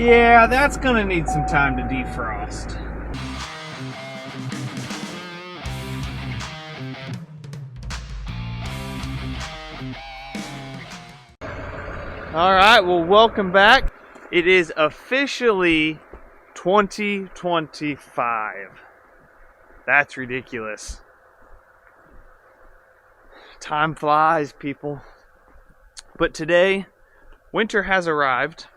Yeah, that's gonna need some time to defrost. All right, well, welcome back. It is officially 2025. That's ridiculous. Time flies, people. But today, winter has arrived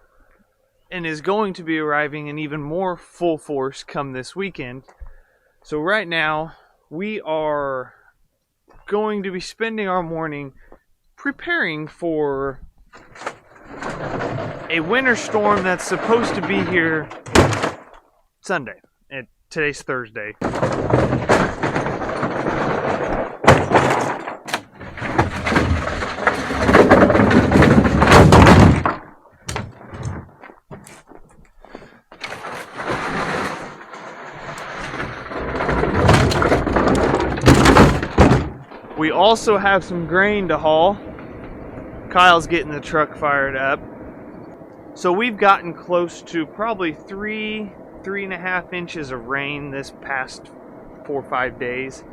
and is going to be arriving in even more full force come this weekend. So right now, we are going to be spending our morning preparing for a winter storm that's supposed to be here Sunday. And today's Thursday. We also have some grain to haul. Kyle's getting the truck fired up. So we've gotten close to probably 3.5 inches of rain this past 4 or 5 days.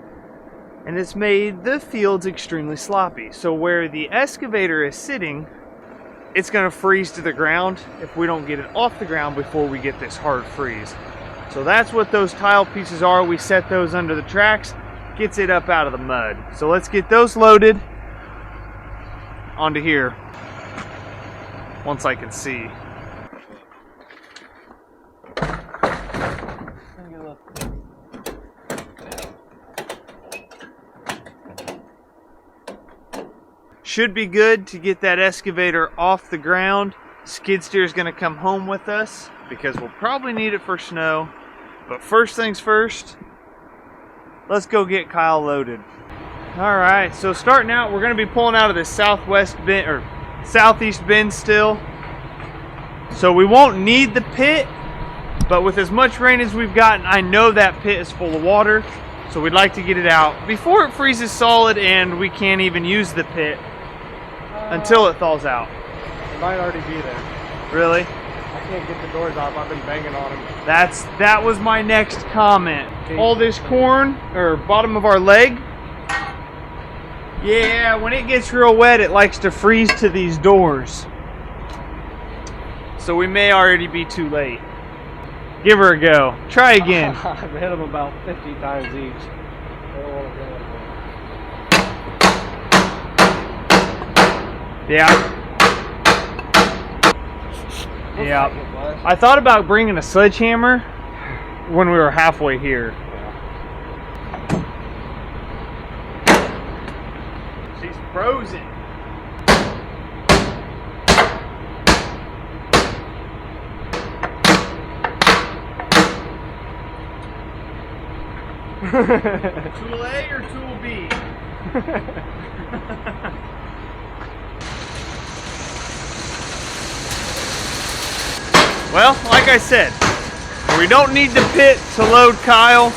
And it's made the fields extremely sloppy. So where the excavator is sitting, it's gonna freeze to the ground if we don't get it off the ground before we get this hard freeze. So that's what those tile pieces are. We set those under the tracks, gets it up out of the mud. So let's get those loaded onto here once I can see. Should be good to get that excavator off the ground. Skid steer is going to come home with us because we'll probably need it for snow. But first things first, let's go get Kyle loaded. Alright, so starting out, we're going to be pulling out of the southwest bend, or southeast bend still. So we won't need the pit, but with as much rain as we've gotten, I know that pit is full of water. So we'd like to get it out before it freezes solid and we can't even use the pit until it thaws out. It might already be there. Really? I can't get the doors off. I've been banging on them. That was my next comment. All this corn, or bottom of our leg, yeah, when it gets real wet, it likes to freeze to these doors. So we may already be too late. Give her a go. Try again. I've hit them about 50 times each. Yeah. Yeah. I thought about bringing a sledgehammer when we were halfway here. She's frozen. Tool A or tool B? Well, like I said, we don't need the pit to load Kyle.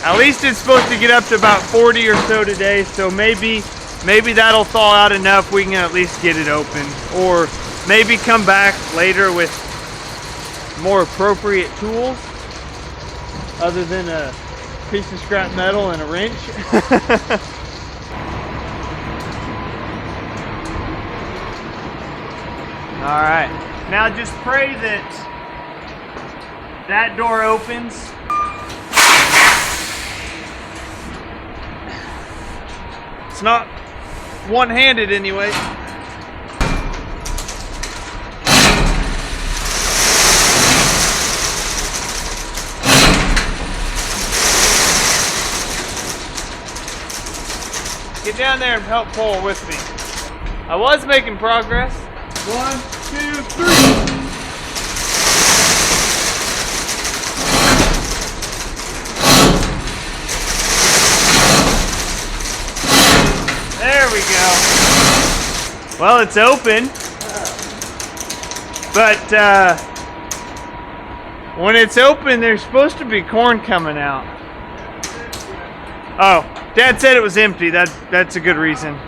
At least it's supposed to get up to about 40 or so today, so maybe that'll thaw out enough we can at least get it open. Or maybe come back later with more appropriate tools other than a piece of scrap metal and a wrench. All right, now just pray that door opens. It's not one-handed anyway. Get down there and help pull with me. I was making progress. 1, 2, 3. There we go. Well, it's open. But when it's open, there's supposed to be corn coming out. Oh, Dad said it was empty. That's a good reason.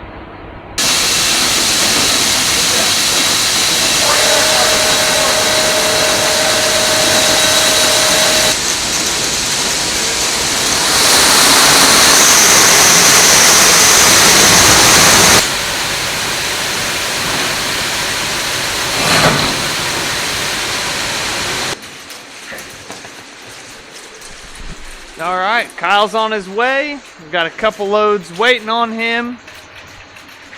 All right, Kyle's on his way. We've got a couple loads waiting on him.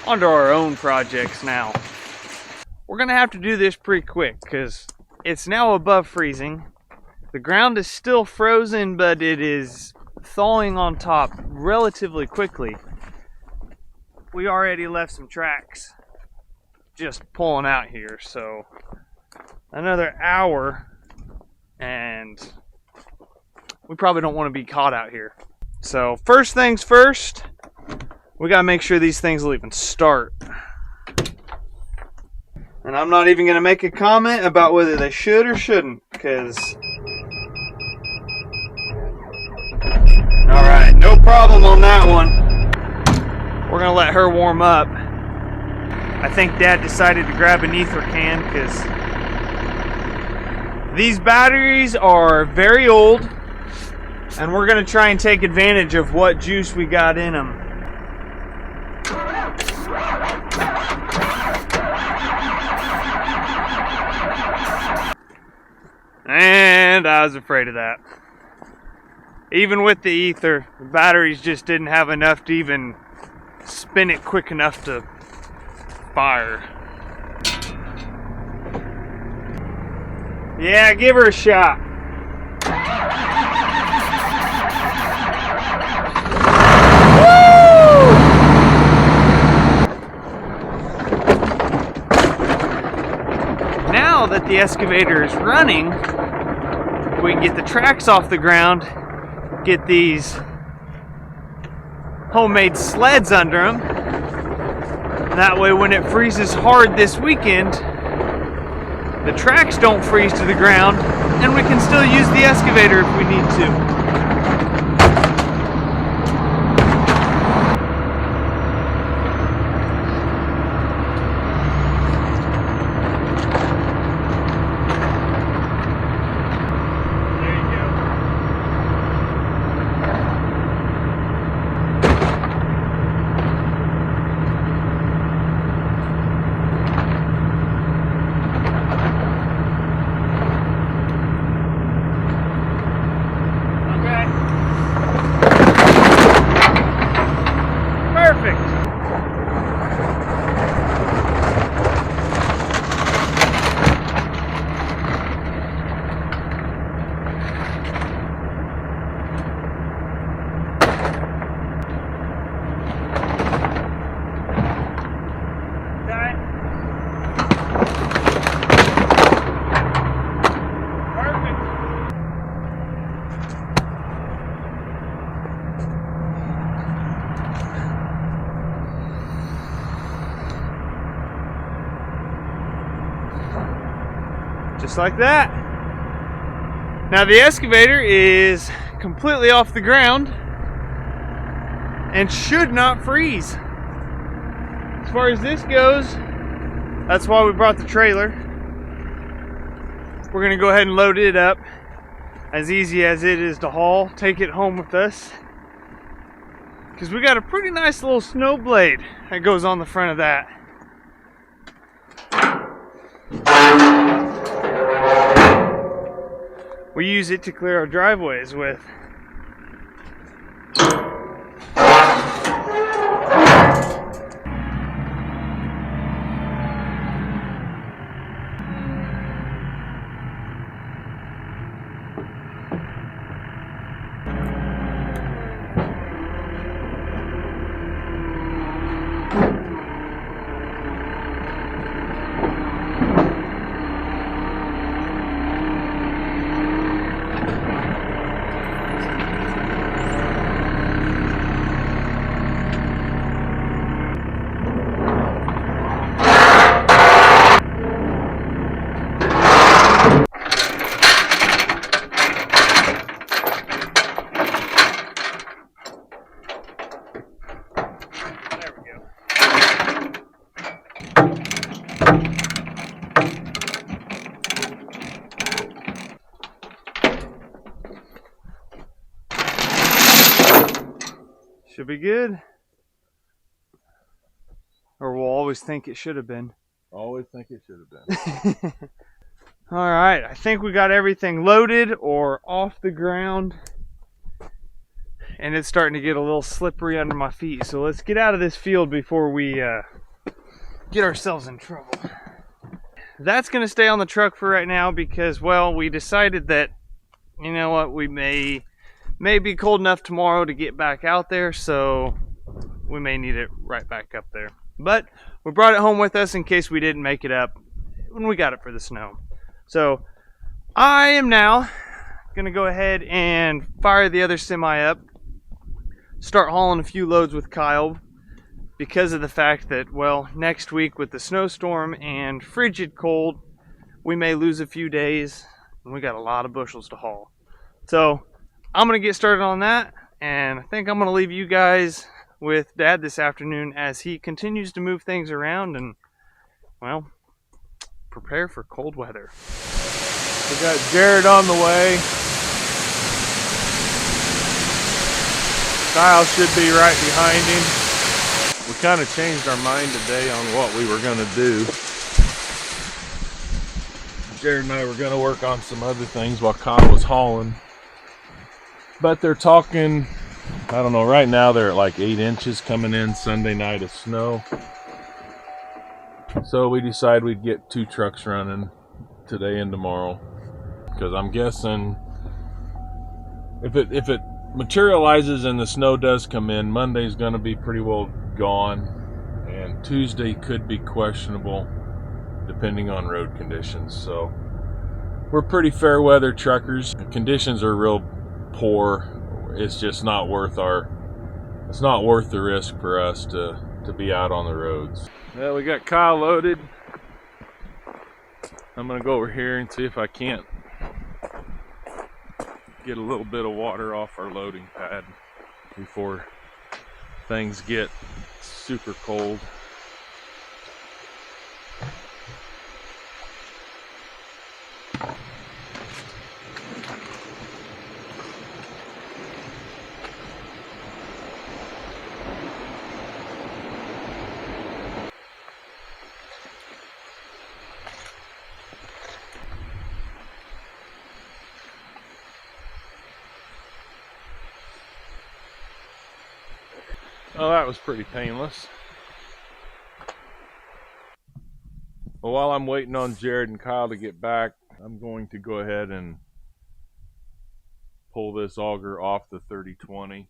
On to our own projects now. We're gonna have to do this pretty quick because it's now above freezing. The ground is still frozen, but it is thawing on top relatively quickly. We already left some tracks just pulling out here, so another hour and we probably don't want to be caught out here. So first things first, we gotta make sure these things will even start. And I'm not even gonna make a comment about whether they should or shouldn't, because alright, no problem on that one. We're gonna let her warm up. I think Dad decided to grab an ether can because these batteries are very old, and we're gonna try and take advantage of what juice we got in them. And I was afraid of that. Even with the ether, the batteries just didn't have enough to even spin it quick enough to fire. Yeah, give her a shot. Now that the excavator is running, we can get the tracks off the ground, get these homemade sleds under them. That way when it freezes hard this weekend, the tracks don't freeze to the ground and we can still use the excavator if we need to. Just like that. Now the excavator is completely off the ground and should not freeze. As far as this goes, that's why we brought the trailer. We're gonna go ahead and load it up. As easy as it is to haul, take it home with us. Because we got a pretty nice little snow blade that goes on the front of that. We use it to clear our driveways with. Should be good. Or we'll always think it should have been. Always think it should have been. Alright, I think we got everything loaded or off the ground. and it's starting to get a little slippery under my feet. So let's get out of this field before we get ourselves in trouble. That's going to stay on the truck for right now because, well, we decided that, you know what, we may be cold enough tomorrow to get back out there, so we may need it right back up there. But we brought it home with us in case we didn't make it up when we got it for the snow. So I am now going to go ahead and fire the other semi up, start hauling a few loads with Kyle, because of the fact that, well, next week with the snowstorm and frigid cold, we may lose a few days, and we got a lot of bushels to haul. So I'm going to get started on that, and I think I'm going to leave you guys with Dad this afternoon as he continues to move things around and, well, prepare for cold weather. We got Jared on the way. Kyle should be right behind him. We kind of changed our mind today on what we were going to do. Jared and I were going to work on some other things while Kyle was hauling. But they're talking, I don't know, right now they're at like 8 inches coming in Sunday night of snow. So we decided we'd get 2 trucks running today and tomorrow. Because I'm guessing if it materializes and the snow does come in, Monday's going to be pretty well gone, and Tuesday could be questionable depending on road conditions. So we're pretty fair weather truckers. The conditions are real poor. It's just not worth the risk for us to be out on the roads. Well, we got Kyle loaded. I'm gonna go over here and see if I can't get a little bit of water off our loading pad before things get super cold. Oh, that was pretty painless. Well, while I'm waiting on Jared and Kyle to get back, I'm going to go ahead and pull this auger off the 3020.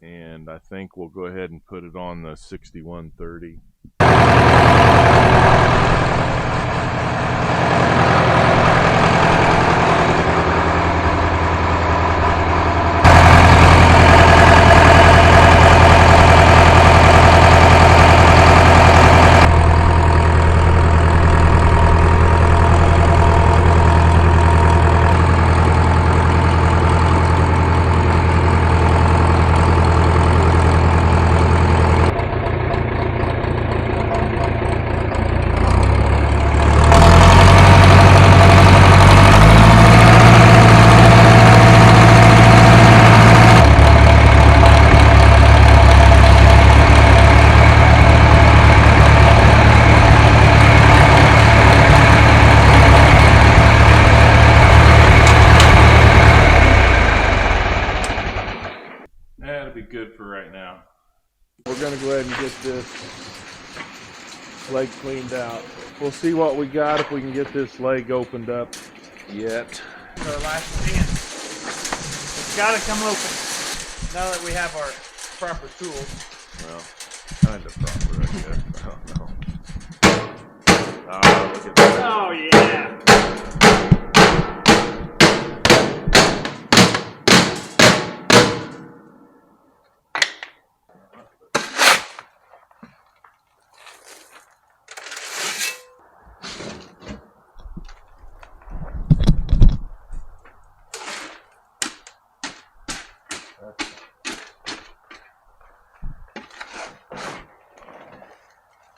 And I think we'll go ahead and put it on the 6130. That'll be good for right now. We're going to go ahead and get this leg cleaned out. We'll see what we got if we can get this leg opened up yet. Our last chance. It's got to come open now that we have our proper tools. Well, kind of proper, I guess. I don't know. Ah, look at that. Oh, yeah.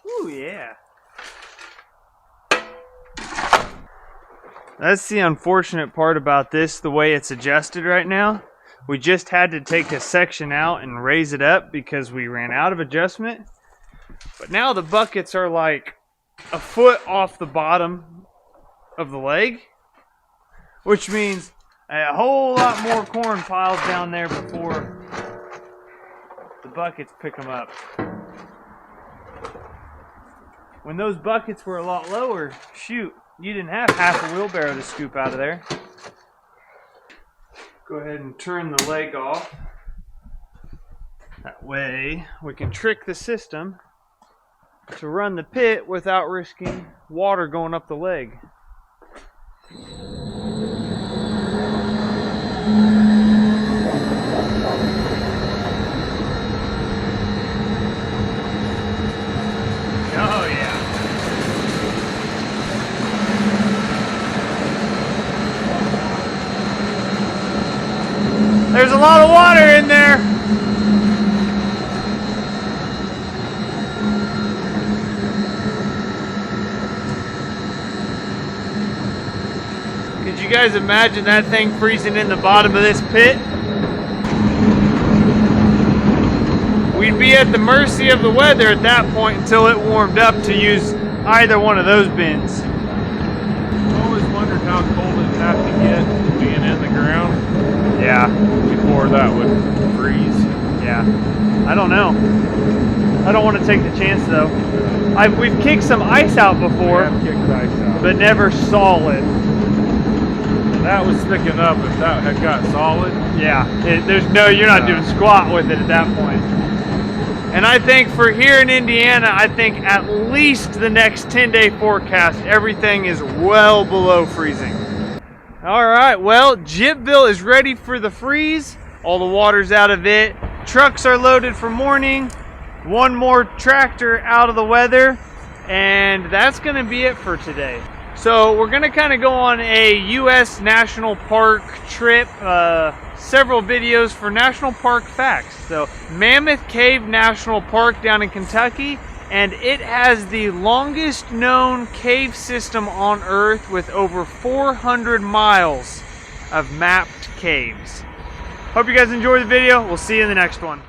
Ooh, yeah. That's the unfortunate part about this, the way it's adjusted right now. We just had to take a section out and raise it up because we ran out of adjustment. But now the buckets are like a foot off the bottom of the leg, which means A whole lot more corn piles down there before the buckets pick them up. When those buckets were a lot lower, shoot, you didn't have half a wheelbarrow to scoop out of there. Go ahead and turn the leg off. That way we can trick the system to run the pit without risking water going up the leg. Oh yeah. There's a lot of water in there. Could you guys imagine that thing freezing in the bottom of this pit? We'd be at the mercy of the weather at that point until it warmed up to use either one of those bins. I always wondered how cold it'd have to get being in the ground. Yeah. Before that would freeze. Yeah. I don't know. I don't want to take the chance though. We've kicked some ice out before, but never solid. That was thick enough. If that had got solid. Yeah. You're not doing squat with it at that point. And I think for here in Indiana, I think at least the next 10-day forecast, everything is well below freezing. All right, well, Gypville is ready for the freeze. All the water's out of it. Trucks are loaded for morning. One more tractor out of the weather. And that's gonna be it for today. So we're gonna kind of go on a U.S. National Park trip. Several videos for National Park facts. So Mammoth Cave National Park down in Kentucky, and it has the longest known cave system on Earth with over 400 miles of mapped caves. Hope you guys enjoyed the video. We'll see you in the next one.